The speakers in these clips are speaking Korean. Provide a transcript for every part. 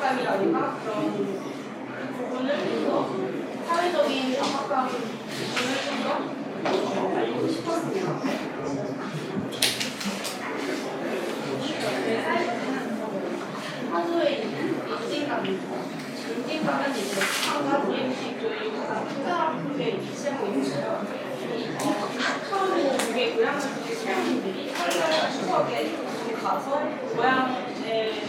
압박감이라든가 그런 부분을 좀더 사회적인 압박감을 좀 더 알리고 싶었습니다. 하도에 있는 인진감은 이제 한 가지 교육이 가장 특별한 게 위치하고 있는데요. 처음에 그게 고향을 시장님들이 설날 추석에 가서 고향의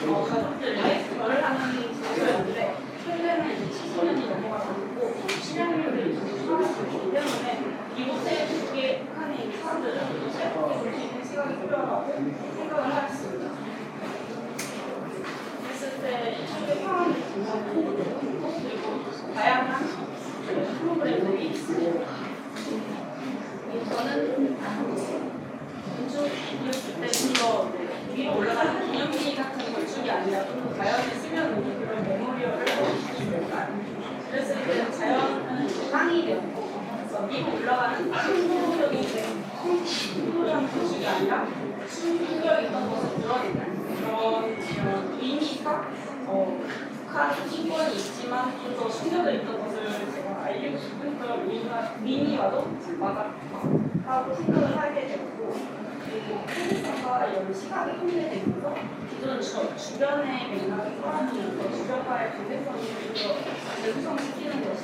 가족들과의 결을 하는 장소였는데 현재는 이제 70년이 넘어가고 시장님들이 살아있기 때문에 이곳에 그게 북한에 있는 사람들은 이곳에 볼 수 있는 시간이 필요하다고 생각을 하였습니다. 그랬을 때 현재 상황이 굉장히 그리고 다양한 프로그램들이 있습니다. 저는 건축이었을 때 좀 더 위로 올라가는 기념비 같은 건축이 아니라 좀 더 자연에 쓰면 그런 메모리얼을 넣어주시니까 그랬을 때 자연은 땅이 되었고 위로 올라가는 풍부적인 건축이 아니라 숨겨 있던 것을 드러내는 그런 의미가 북한 인권이 있지만 좀 더 숨겨져 있던 것을 제가 알리고 싶은 그런 의미와도 맞았다고 생각을 하게 되었고 그리고 편의성과 이런 시각이 혼재되면서 기존 주변의 맥락이 사라지면서 주변과의 관계성을 좀더 재구성시키는 것이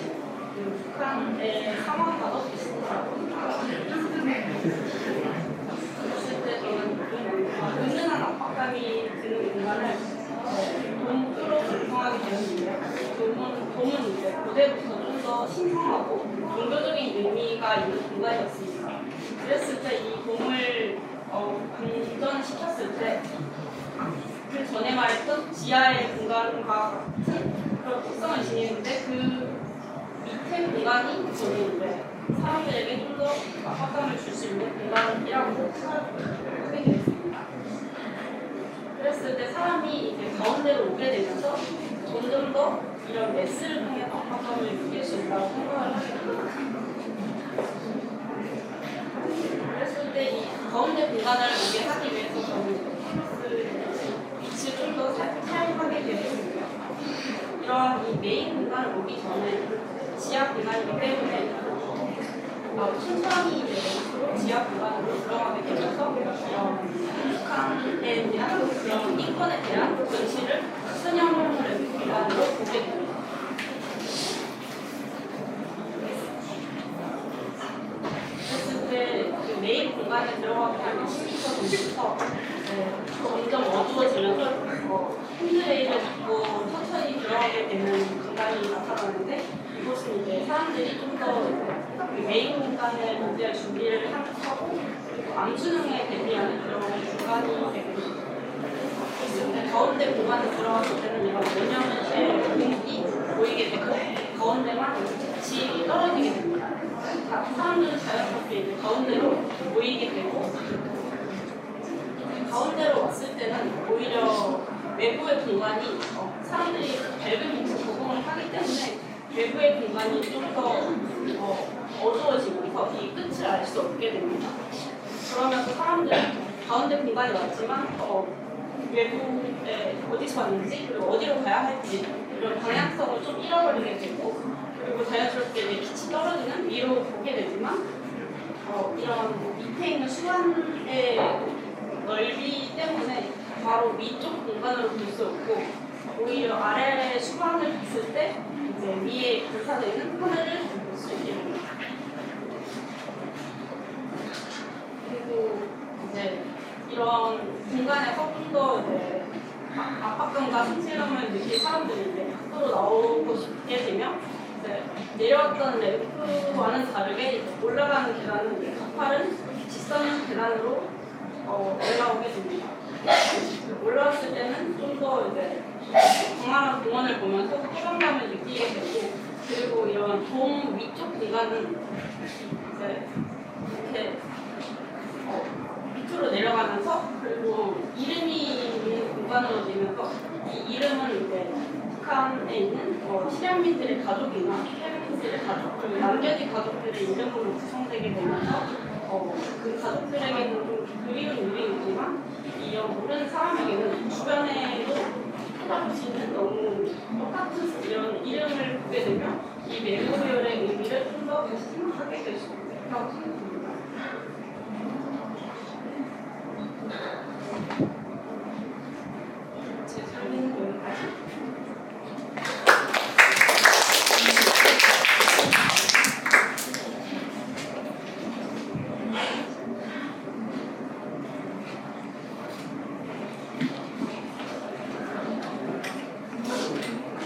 북한의 상황과도 비슷하다고 생각합니다. 그랬을 때 저는 은근한 압박감이 드는 공간을 돈으로 구성하게 되었는데 돈은 이제 고대부터 좀 더 신성하고 종교적인 의미가 있는 공간이었습니다. 그랬을 때 이 돔을 방전시켰을 때 그 전에 말했던 지하의 공간과 같은 그런 특성을 지니는데 그 밑에 공간이 저는 이제 사람들에게 좀 더 압박감을 줄 수 있는 공간이라고 생각하게 되었습니다. 그랬을 때 사람이 이제 가운데로 오게 되면서 점점 더 이런 매스를 통해서 압박감을 느낄 수 있다고 생각을 하게 됩니다. 그랬을 때 이 가운데 공간을 오게 하기 위해서 저는 빛을 좀 더 사용하게 되었습니다. 이러한 이 메인 공간을 오기 전에 지하 공간이기 때문에 천천히 지하 공간으로 들어가게 되면서 북한에 대한 그런 인권에 대한 전시를 수념을 공간으로 보게 됩니다. 그랬을 때 그 메인 공간에 들어가게 하면 12초 점점 어두워지면서 핸드레일을 잡고 천천히 들어가게 되는 공간이 나타나는데 이곳은 이제 사람들이 좀 더 메인 공간에 문제할 준비를 하고 그리고 암수능에 대비하는 그런 공간이 되고 가운데 공간에 들어갔을 때는 이런 원형의 공기 보이게 되고 가운데만 질이 떨어지게 됩니다. 사람들은 자연스럽게 이제 가운데로 모이게 되고 가운데로 왔을 때는 오히려 외부의 공간이 사람들이 밝은 빛을 적응을 하기 때문에 외부의 공간이 좀 더 어두워지면서 이 끝을 알 수 없게 됩니다. 그러면서 사람들은 가운데 공간이 왔지만 외부에 어디서 왔는지 그리고 어디로 가야 할지 이런 방향성을 좀 잃어버리게 되고 그리고 자연스럽게 이제 빛이 떨어지는 위로 보게 되지만 이런 밑에 있는 수완의 넓이 때문에 바로 위쪽 공간으로 볼 수 없고 오히려 아래의 수반을 봤을 때 이제 위에 불사되어 있는 하늘을 볼 수 있게 됩니다. 그리고 이제 이런 공간에서 좀 더 이제 압박감과 성취감을 느낄 사람들이 이제 밖으로 나오고 싶게 되면 이제 내려왔던 램프와는 다르게 올라가는 계단은 가파른 직선 계단으로 올라오게 됩니다. 올라왔을 때는 좀 더 이제 광활한 공원을 보면서 소감감을 느끼게 되고 그리고 이런 돔 위쪽 공간은 이제 이렇게 밑으로 내려가면서 그리고 이름이 있는 공간으로 되면서 이 이름은 이제 북한에 있는 실향민들의 가족이나 해외민들의 가족 그리고 남겨진 가족들의 이름으로 구성되게 되면서 그 가족들에게는 좀 그리운 이름이지만 이런 모르는 사람에게는 주변에도 찾아볼 수 있는 너무 시간을 보게 되면 이 메모리얼의 의미를 좀 더 생각하게 될 수 있다고 생각합니다. 제 설명은 여기까지.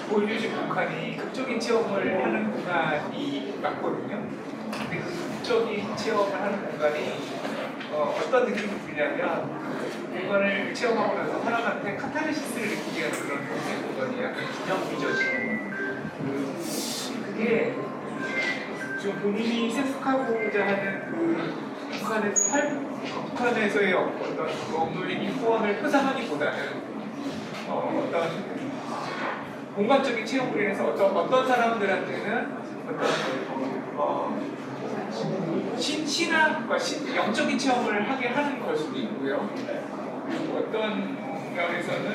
보여주신 공간이 극적인 체험을 하는 공간이 맞거든요. 근데 그 극적인 체험을 하는 공간이 어떤 느낌이 드냐면 공간을 체험하고 나서 사람한테 카타르시스를 느끼게 하는 그런 공간이 약간 균형 빚어지는 그게 좀 본인이 생각하고자 하는 그 북한에서의 어떤 그 업무의 인권을 표상하기보다는 어떤 공간적인 체험으로 인해서 어떤 사람들한테는 신학과 영적인 체험을 하게 하는 걸 수도 있고요. 그리고 어떤 면에서는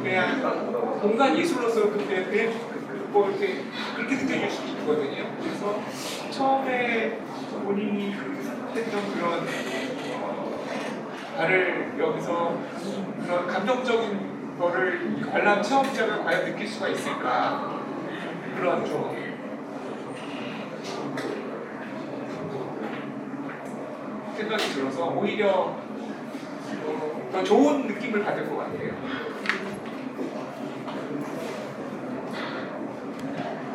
그냥 공간 예술로서 그때 뭐 이렇게 그렇게 느껴질 수도 있거든요. 그래서 처음에 본인이 생각했던 그런 나를 여기서 그런 감정적인 거를 관람 체험자가 과연 느낄 수가 있을까 그런 좀 생각이 들어서 오히려 더 좋은 느낌을 받을 것 같아요.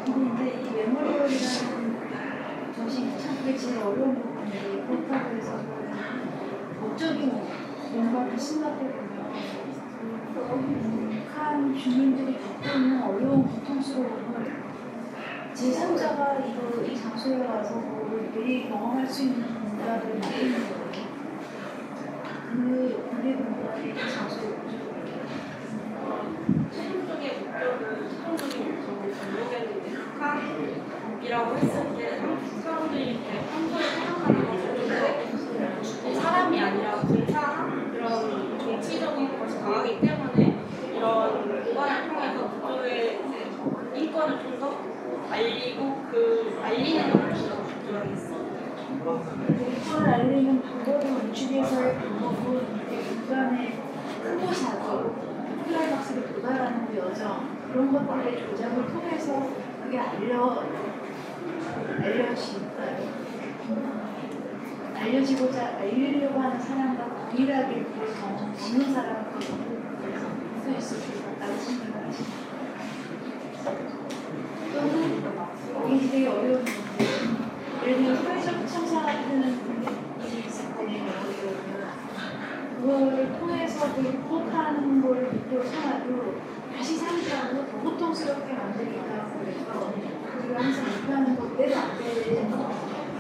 근데 이 메모리얼이라는 정신 찾기 제일 어려운 부분이 그렇다고 해서 법적인 뭔가를 생각해보면 북한 주민들이 겪고 있는 어려운 고통스러움을 제3자가 이 장소에 와서 미리 경험할 수 있는 공간을 만드는 거예요. 그 우리 공간이 그 장소에 최종적인 목적은 전국에는 북한이라고 했을 때 사람들이 이렇게 평소에 생각하는 것은 사람이 아니라 군사나 이런 정치적인 것이 강하기 때문에 이런 공간을 통해서 그쪽의 인권을 좀 더 알리고 알리는 것을 들어가겠습니다. 인권을 알리는 방법을 우측에서의 방법은 북한의 크고 작은 클라이막스를 도달하는 그 여정 그런 것들의 조작을 통해서 그게 알려지고자 알리려고 하는 사람과 동일하게 그걸 경험하는 사람을 수 있을 것 같다고 생각을 하십니다. 또는 이게 되게 어려운 건데 예를 들면 사회적 참사 같은 일이 있을 때 그걸 통해서 그 극복하는 걸 목표로 삼아도 다시 상기하고 더 고통스럽게 만드니까 그래서 우리가 항상 목표하는 것대로 안 되는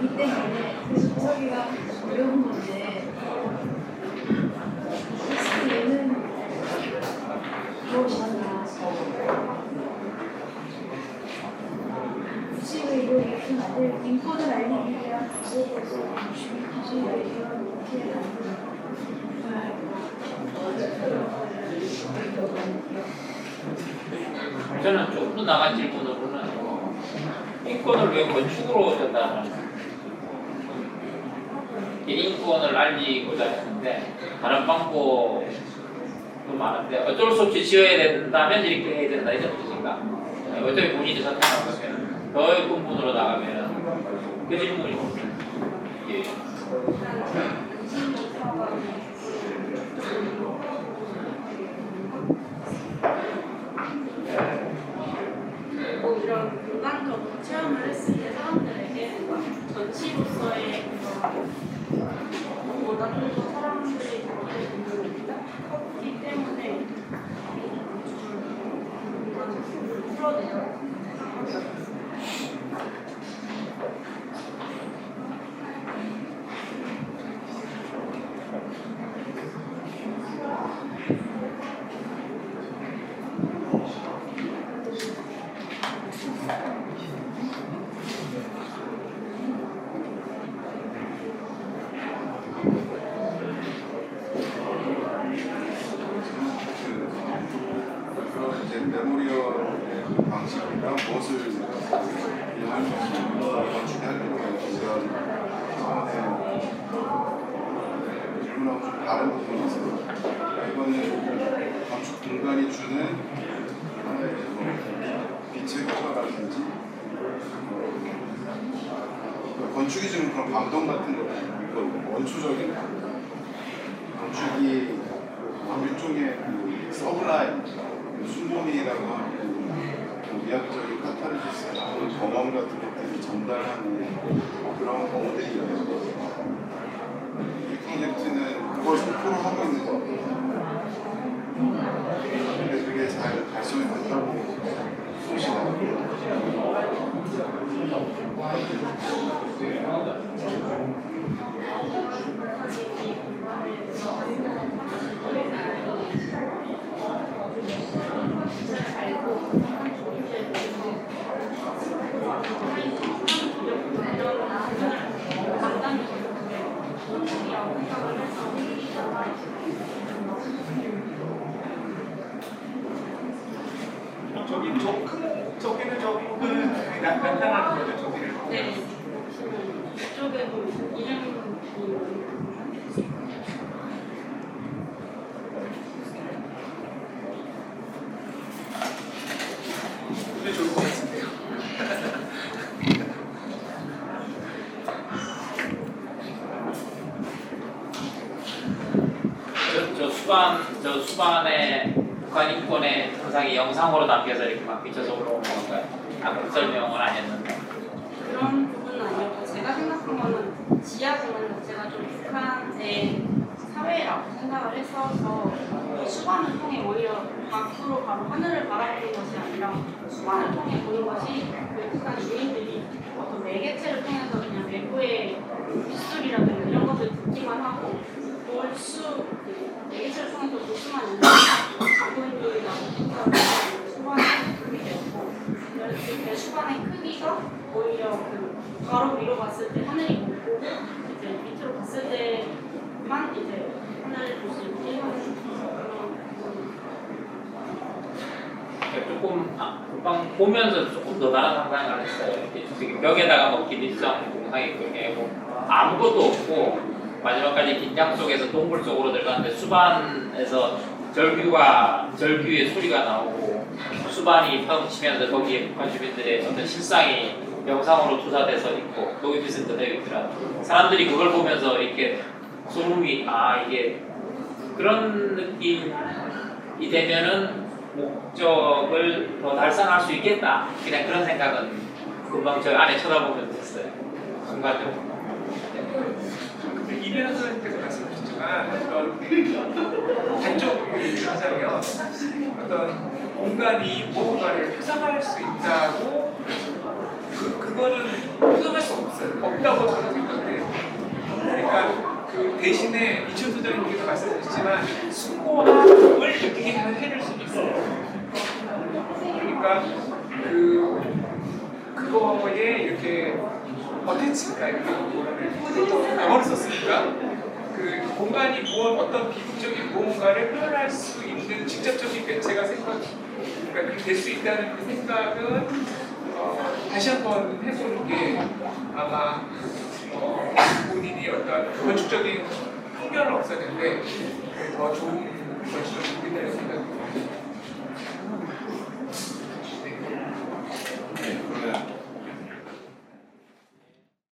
이 때문에 그래서 구석이가 어려운 건데 그래서 얘는 무엇인가 굳이 왜 이렇게 만들 인권을 알리기 위한 방법으로서 굳이 왜 이렇게 만드는 저는 조금 더 나간 질문으로는 인권을 왜 건축으로 전달하는 인권을 알리고자 했는데 다른 방법도 많은데 어쩔 수 없이 지어야 된다면 이렇게 해야 된다 이런 뜻인가? 어차피 본인이 선택한 거면 더 근본으로 나가면 그 질문이 예. 이런 공간적 체험을 했을 때 사람들에게 전시로서의 보다 좀 더 사람들이 컸기 때문에 풀어내요. 이제 메모리얼의 방식이나 무엇을 이용할 수 있는 건축할 필요가 있는 이런 질문하고 좀 다른 부분이 있어요. 이거는 건축 공간이 주는 하나의 빛의 효과라든지 건축이 주는 그런 감동 같은 거, 원초적인 건축이 일종의 서블라임, 순범이라고 하는 미학적인 카타르시스, 경험 같은 것들을 전달하는 그런 경우들이 있는데 이 프로젝트는 그걸 목표로 하고 있는 것 같아요. 근데 그게 잘 달성이 됐다고 보시나요? 저기는 저기는 나타나는 거죠. 저기를. 네. 이쪽에도 이름이 근데 좋을 것 같은데요. 저 수반에 북한 인권의 영상이 영상으로 담겨서 이렇게 막 비춰서 올라오는 건가요? 아무 설명은 아니었는데. 그런 부분은 아니었고 제가 생각한 거는 지하공은 자체가 좀 북한의 사회라고 생각을 했어서 수반을 통해 오히려 밖으로 바로 하늘을 바라보는 것이 아니라 수반을 통해 보는 것이 그 북한 주민들이 어떤 매개체를 통해서 그냥 외부의 빗소리라든가 이런 것을 듣기만 하고 매개체를 통해서 볼 수만 있는 자본주의라고 생각을 해서 수반을 보게 되었고 그 수반의 크기가 오히려 그 바로 위로 봤을 때 하늘이 보고 이제 밑으로 봤을 때만 이제 하늘을 볼 수 있게 하는 조금 금방 보면서 조금 더 다른 상상을 했어요. 이렇게 벽에다가 뭐 기립성 공상이 그렇게 뭐 아무것도 없고 마지막까지 긴장 속에서 동굴 속으로 들어갔는데 수반에서 절규의 소리가 나오고 수반이 파동치면서 거기에 북한 주민들의 어떤 실상이 영상으로 투사돼서 있고 거기 비슷한 되어 있더라. 사람들이 그걸 보면서 이렇게 소름이 이게 그런 느낌이 되면은 목적을 더 달성할 수 있겠다. 그냥 그런 생각은 금방 저 안에 쳐다보면서 했어요. 순간적으로. 이변 선생님께서 말씀하셨지만 어떤 단적을 하자면 어떤 공간이 무언가를 표상할 수 있다고 그거는 표상할 수 없다고 저는 생각해요. 그러니까 그 대신에 이춘 소장님께서 말씀하셨지만 수고함을 느끼게 해줄 수 있어요. 그러니까 그거에 이렇게 어텐츠가 이렇게 영어를 썼으니까 그 공간이 어떤 비극적인 무언가를 표현할 수 있는 직접적인 매체가 그러니까 그렇게 될 수 있다는 그 생각은 다시 한번 해보는 게 아마 본인이 어떤 건축적인 편견을 없애는데 더 좋은 건축적인 일이 될 생각입니다.